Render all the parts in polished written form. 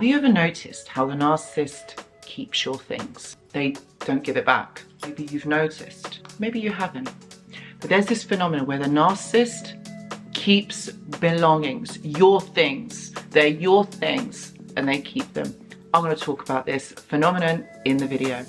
Have you ever noticed how the narcissist keeps your things? They don't give it back. Maybe you've noticed, maybe you haven't. But there's this phenomenon where the narcissist keeps belongings, your things. They're your things and they keep them. I'm going to talk about this phenomenon in the video.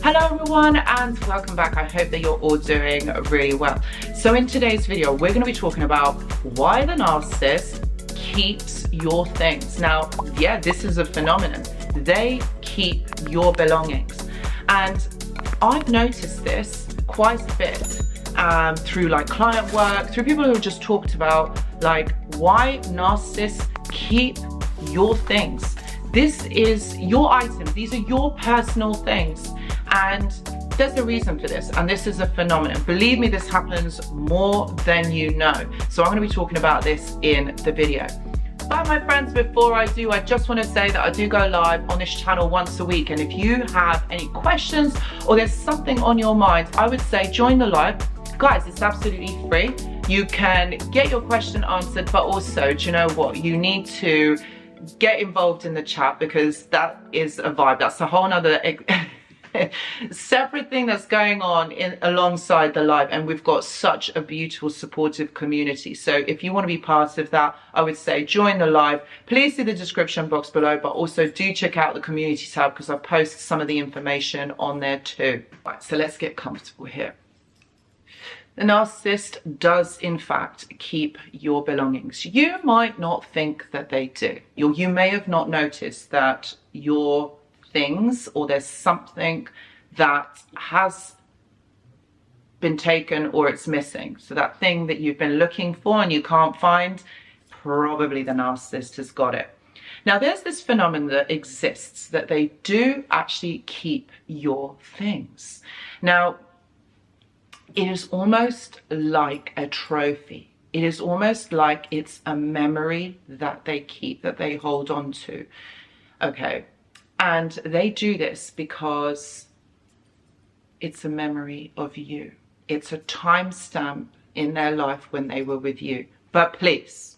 Hello everyone and welcome back. I hope that you're all doing really well. So in today's video, we're going to be talking about why the narcissist keeps your things. Now, yeah, this is a phenomenon. They keep your belongings. And I've noticed this quite a bit through like client work, through people who have just talked about like why narcissists keep your things. This is your items. These are your personal things. And there's a reason for this, and this is a phenomenon. Believe me, this happens more than you know. So I'm going to be talking about this in the video. But my friends, before I do, I just want to say that I do go live on this channel once a week. And if you have any questions or there's something on your mind, I would say join the live. Guys, it's absolutely free. You can get your question answered, but also, do you know what? You need to get involved in the chat because that is a vibe. That's a whole nother separate thing that's going on alongside the live, and we've got such a beautiful supportive community. So if you want to be part of that, I would say join the live. Please see the description box below, but also do check out the community tab because I post some of the information on there too. Right, so let's get comfortable here. The narcissist does in fact keep your belongings. You might not think that they do. You may have not noticed that your things, or there's something that has been taken or it's missing. So that thing that you've been looking for and you can't find, probably the narcissist has got it. Now there's this phenomenon that exists that they do actually keep your things. Now it is almost like a trophy. It is almost like it's a memory that they keep, that they hold on to. Okay. And they do this because it's a memory of you. It's a timestamp in their life when they were with you. But please,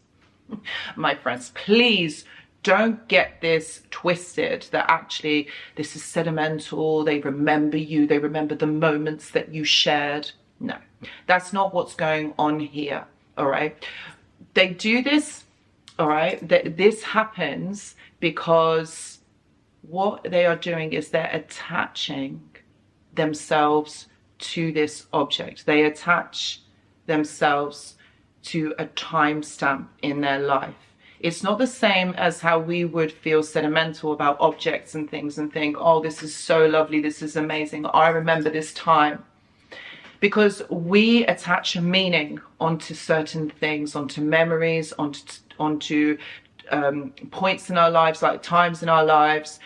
my friends, please don't get this twisted that actually this is sentimental. They remember you. They remember the moments that you shared. No, that's not what's going on here. All right. They do this. All right. This happens because what they are doing is they're attaching themselves to this object. They attach themselves to a timestamp in their life. It's not the same as how we would feel sentimental about objects and things and think, oh, this is so lovely, this is amazing, I remember this time. Because we attach a meaning onto certain things, onto memories, onto points in our lives, like times in our lives,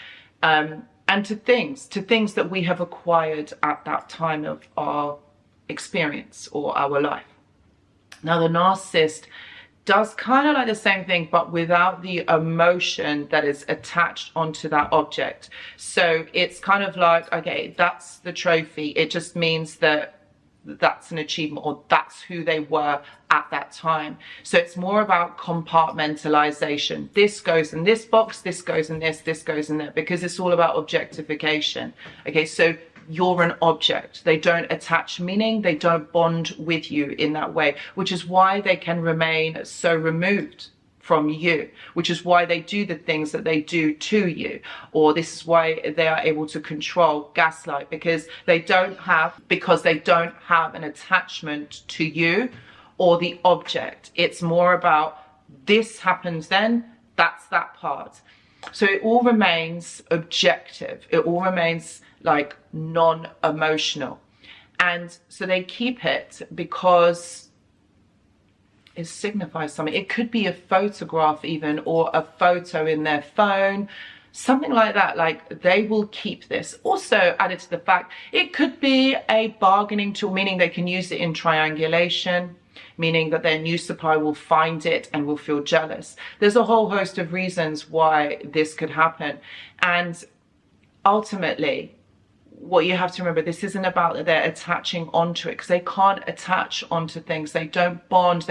and to things that we have acquired at that time of our experience or our life. Now the narcissist does kind of like the same thing, but without the emotion that is attached onto that object. So it's kind of like, okay, that's the trophy. It just means that that's an achievement, or that's who they were at that time. So it's more about compartmentalization. This goes in this box, this goes in this goes in there, because it's all about objectification. Okay, so you're an object. They don't attach meaning, they don't bond with you in that way, which is why they can remain so removed from you, which is why they do the things that they do to you, or this is why they are able to control, gaslight, because they don't have an attachment to you or the object. It's more about this happens then, that's that part. So it all remains objective. It all remains like non-emotional. And so they keep it because it signifies something. It could be a photograph even, or a photo in their phone, something like that. Like they will keep this. Also added to the fact, it could be a bargaining tool, meaning they can use it in triangulation, meaning that their new supplier will find it and will feel jealous. There's a whole host of reasons why this could happen. And ultimately, what you have to remember, this isn't about that they're attaching onto it, because they can't attach onto things. They don't bond.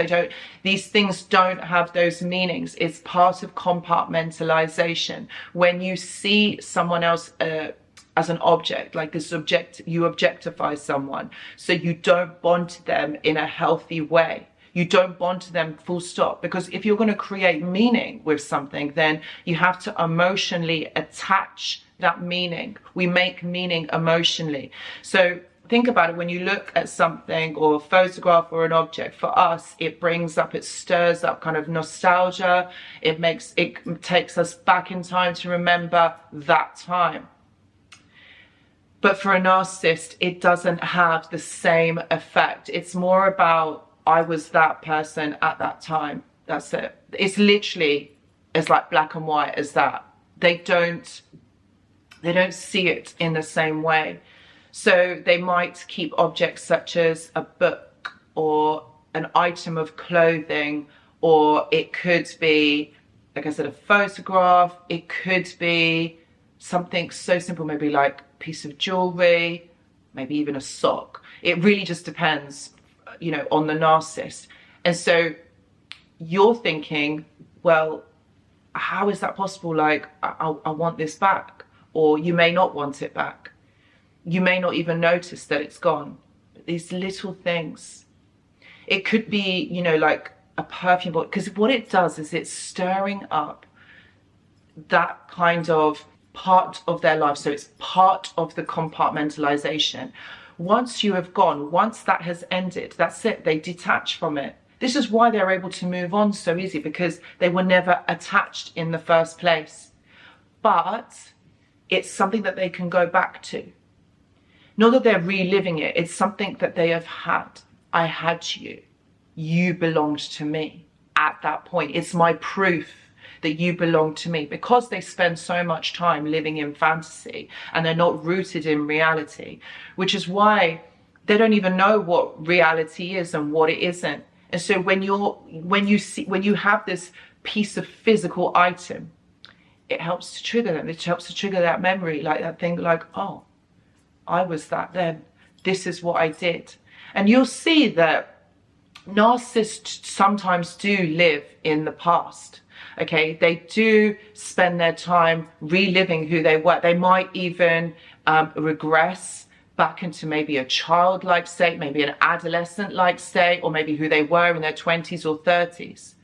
These things don't have those meanings. It's part of compartmentalization. When you see someone else as an object, like this object, you objectify someone. So you don't bond to them in a healthy way. You don't bond to them full stop, because if you're going to create meaning with something, then you have to emotionally attach that meaning. We make meaning emotionally. So think about it. When you look at something or a photograph or an object, for us, it stirs up kind of nostalgia. It takes us back in time to remember that time. But for a narcissist, it doesn't have the same effect. It's more about, I was that person at that time. That's it. It's literally as like black and white as that. They don't see it in the same way. So they might keep objects such as a book or an item of clothing, or it could be, like I said, a photograph. It could be something so simple, maybe like a piece of jewelry, maybe even a sock. It really just depends, on the narcissist. And so you're thinking, well, how is that possible? Like, I want this back. Or you may not want it back. You may not even notice that it's gone. But these little things. It could be, like a perfume bottle. Because what it does is it's stirring up that kind of part of their life. So it's part of the compartmentalization. Once you have gone, once that has ended, that's it. They detach from it. This is why they're able to move on so easy, because they were never attached in the first place. But it's something that they can go back to. Not that they're reliving it. It's something that they have had. I had you. You belonged to me at that point. It's my proof that you belong to me, because they spend so much time living in fantasy and they're not rooted in reality, which is why they don't even know what reality is and what it isn't. And so when you have this piece of physical item, it helps to trigger them. It helps to trigger that memory, like that thing, like, oh, I was that then. This is what I did. And you'll see that narcissists sometimes do live in the past. Okay, they do spend their time reliving who they were. They might even regress back into maybe a childlike state, maybe an adolescent-like state, or maybe who they were in their 20s or 30s.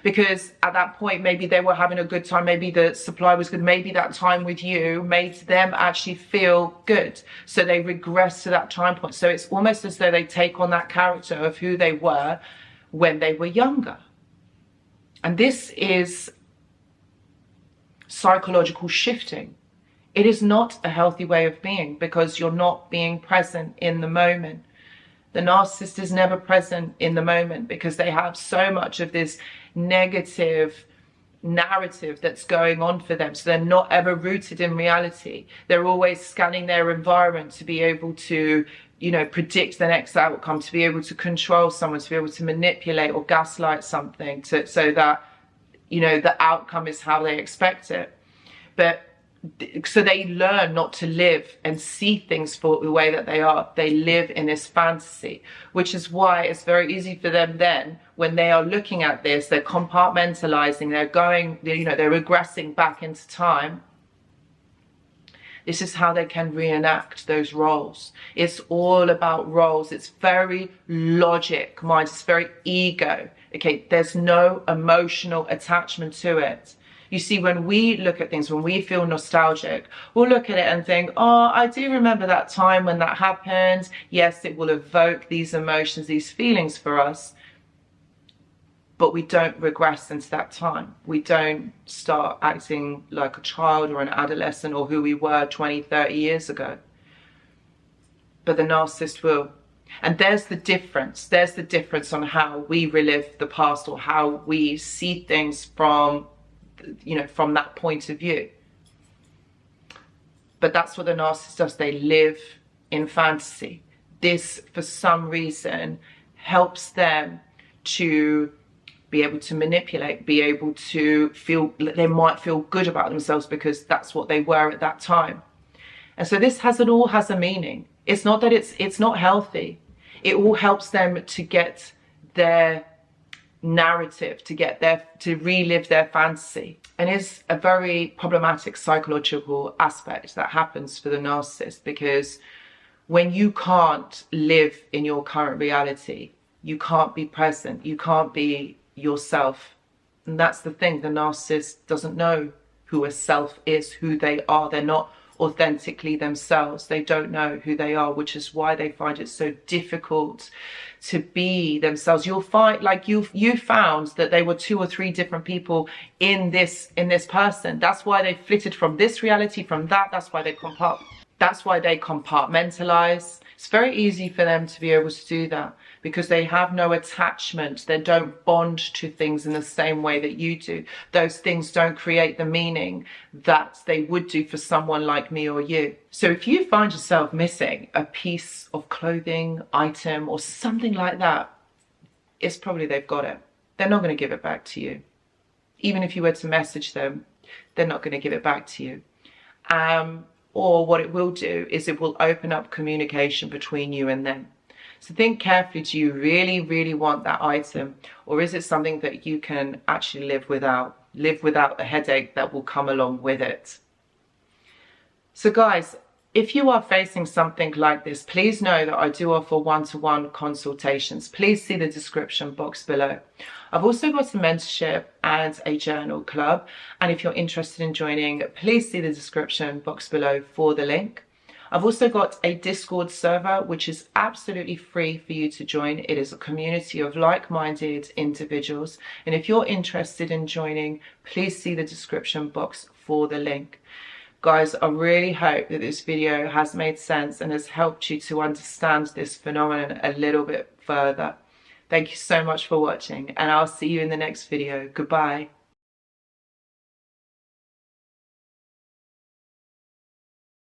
Because at that point, maybe they were having a good time, maybe the supply was good, maybe that time with you made them actually feel good. So they regress to that time point. So it's almost as though they take on that character of who they were when they were younger. And this is psychological shifting. It is not a healthy way of being, because you're not being present in the moment. The narcissist is never present in the moment, because they have so much of this negative narrative that's going on for them. So they're not ever rooted in reality. They're always scanning their environment to be able to, predict the next outcome, to be able to control someone, to be able to manipulate or gaslight something, so that, the outcome is how they expect it. But so they learn not to live and see things for the way that they are. They live in this fantasy, which is why it's very easy for them then, when they are looking at this, they're compartmentalizing, they're going, they're regressing back into time. This is how they can reenact those roles. It's all about roles. It's very logic mind. It's very ego. Okay, there's no emotional attachment to it. You see, when we look at things, when we feel nostalgic, we'll look at it and think, oh, I do remember that time when that happened. Yes, it will evoke these emotions, these feelings for us. But we don't regress into that time. We don't start acting like a child or an adolescent or who we were 20, 30 years ago. But the narcissist will. And there's the difference. There's the difference on how we relive the past, or how we see things from, from that point of view. But that's what the narcissist does. They live in fantasy. This, for some reason, helps them to be able to manipulate, be able to feel, they might feel good about themselves because that's what they were at that time. And so this all has a meaning. It's not that it's not healthy. It all helps them to get their narrative, to relive their fantasy. And it's a very problematic psychological aspect that happens for the narcissist, because when you can't live in your current reality, you can't be present, you can't be yourself. And that's the thing, the narcissist doesn't know who a self is, who they are. They're not authentically themselves. They don't know who they are, which is why they find it so difficult to be themselves. You'll find, like you found that they were 2 or 3 different people in this person. That's why they flitted from this reality, from that. That's why they compartmentalize. It's very easy for them to be able to do that because they have no attachment. They don't bond to things in the same way that you do. Those things don't create the meaning that they would do for someone like me or you. So if you find yourself missing a piece of clothing, item, or something like that, it's probably they've got it. They're not going to give it back to you. Even if you were to message them, they're not going to give it back to you. Or what it will do is it will open up communication between you and them. So think carefully, do you really, really want that item? Or is it something that you can actually live without the headache that will come along with it? So guys, if you are facing something like this, please know that I do offer one-to-one consultations. Please see the description box below. I've also got a mentorship and a journal club. And if you're interested in joining, please see the description box below for the link. I've also got a Discord server, which is absolutely free for you to join. It is a community of like-minded individuals. And if you're interested in joining, please see the description box for the link. Guys, I really hope that this video has made sense and has helped you to understand this phenomenon a little bit further. Thank you so much for watching, and I'll see you in the next video. Goodbye.